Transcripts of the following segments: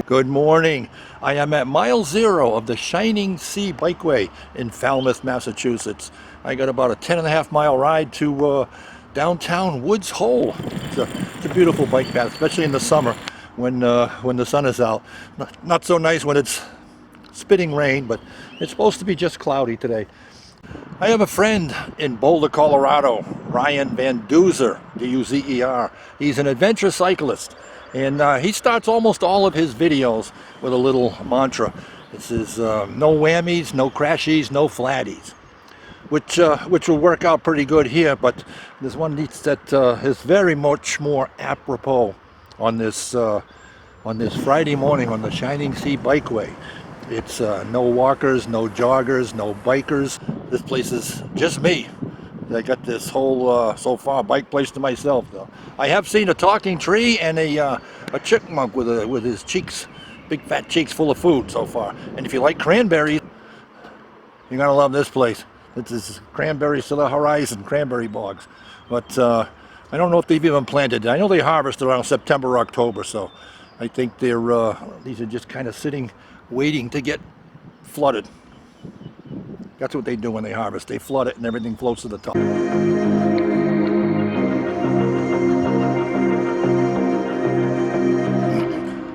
Good morning. I am at mile 0 of the shining Sea Bikeway in Falmouth, Massachusetts. I got about a 10.5 mile ride to downtown Woods Hole. It's a beautiful bike path, especially in the summer when the sun is out. Not so nice when it's spitting rain, but it's supposed to be just cloudy today. I have a friend in Boulder, Colorado, Ryan Van Duzer, D-U-Z-E-R. He's an adventure cyclist, and he starts almost all of his videos with a little mantra. It says, no whammies, no crashies, no flatties, which will work out pretty good here, but there's one that is very much more apropos on this Friday morning on the Shining Sea Bikeway. It's no walkers, no joggers, no bikers. This place is just me. I got this whole, so far, bike place to myself, though. I have seen a talking tree and a chipmunk with his cheeks, big fat cheeks full of food so far. And if you like cranberries, you're gonna love this place. This is cranberries to the horizon, cranberry bogs. But I don't know if they've even planted it. I know they harvest around September, October, so I think these are just kind of sitting, waiting to get flooded. That's what they do when they harvest. They flood it and everything floats to the top.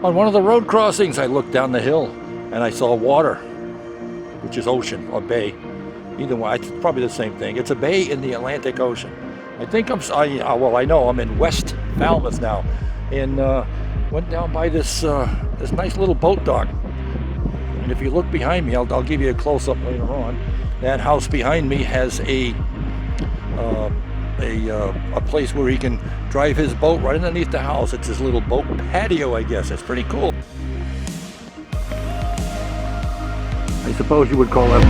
On one of the road crossings, I looked down the hill and I saw water, which is ocean or bay. Either way, it's probably the same thing. It's a bay in the Atlantic Ocean. I think I know I'm in West Falmouth now, and went down by this nice little boat dock. And if you look behind me, I'll give you a close-up later on. That house behind me has a place where he can drive his boat right underneath the house. It's his little boat patio, I guess. It's pretty cool. I suppose you would call that.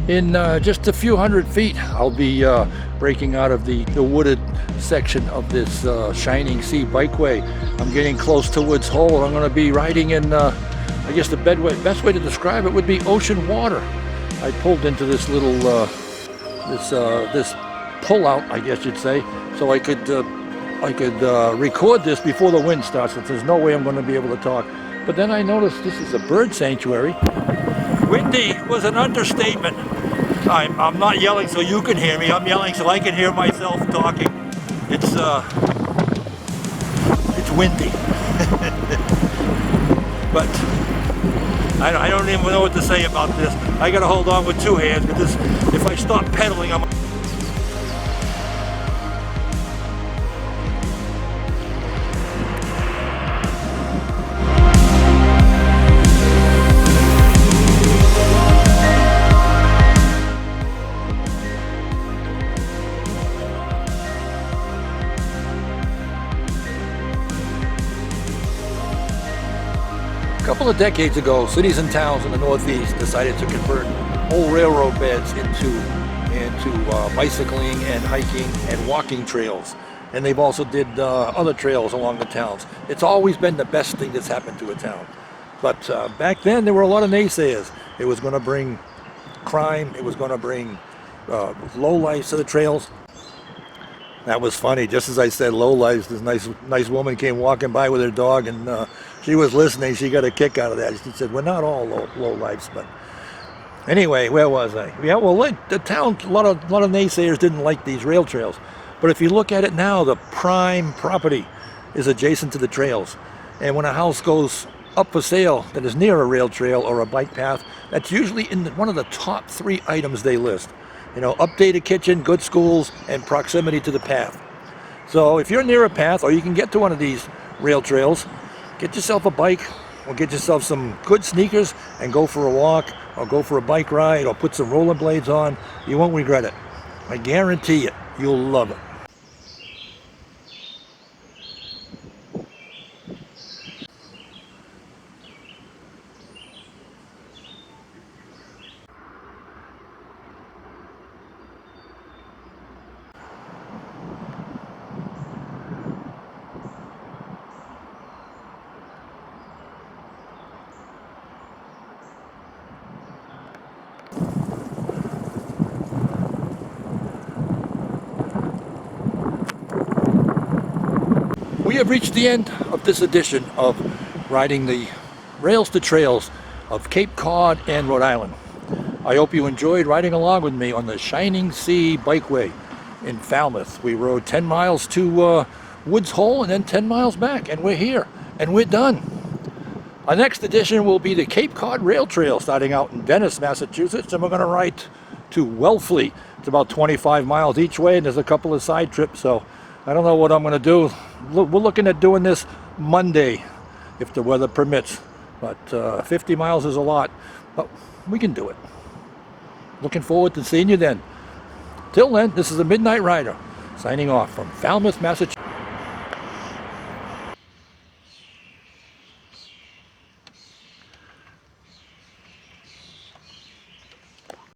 In just a few hundred feet, I'll be breaking out of the wooded section of this Shining Sea Bikeway. I'm getting close to Woods Hole. I'm going to be riding in, I guess the best way to describe it would be ocean water. I pulled into this little, this pull-out, I guess you'd say, so I could record this before the wind starts, since there's no way I'm going to be able to talk. But then I noticed this is a bird sanctuary. Windy was an understatement. I'm not yelling so you can hear me. I'm yelling so I can hear myself talking. It's windy. But I don't even know what to say about this. I gotta hold on with two hands, because if I stop pedaling, I'm A couple of decades ago, cities and towns in the Northeast decided to convert whole railroad beds into bicycling and hiking and walking trails. And they've also did other trails along the towns. It's always been the best thing that's happened to a town. But back then, there were a lot of naysayers. It was going to bring crime. It was going to bring lowlifes to the trails. That was funny. Just as I said, lowlifes, this nice woman came walking by with her dog, and she was listening. She got a kick out of that. She said, "We're not all lowlifes," but anyway, where was I? Yeah, well, the town, a lot of naysayers didn't like these rail trails. But if you look at it now, the prime property is adjacent to the trails. And when a house goes up for sale that is near a rail trail or a bike path, that's usually in one of the top 3 items they list. You know, updated kitchen, good schools, and proximity to the path. So if you're near a path, or you can get to one of these rail trails, get yourself a bike, or get yourself some good sneakers and go for a walk, or go for a bike ride, or put some rollerblades on. You won't regret it. I guarantee it. You'll love it. have reached the end of this edition of riding the rails to trails of Cape Cod and Rhode Island. I hope you enjoyed riding along with me on the Shining Sea Bikeway in Falmouth. We rode 10 miles to Woods Hole and then 10 miles back, and we're here and we're done. Our next edition will be the Cape Cod Rail Trail, starting out in Venice, Massachusetts, and we're going to ride to Wellfleet. It's about 25 miles each way, and there's a couple of side trips, so I don't know what I'm going to do. We're looking at doing this Monday, if the weather permits, but 50 miles is a lot, but we can do it. Looking forward to seeing you then. Till then, this is the Midnight Rider, signing off from Falmouth, Massachusetts.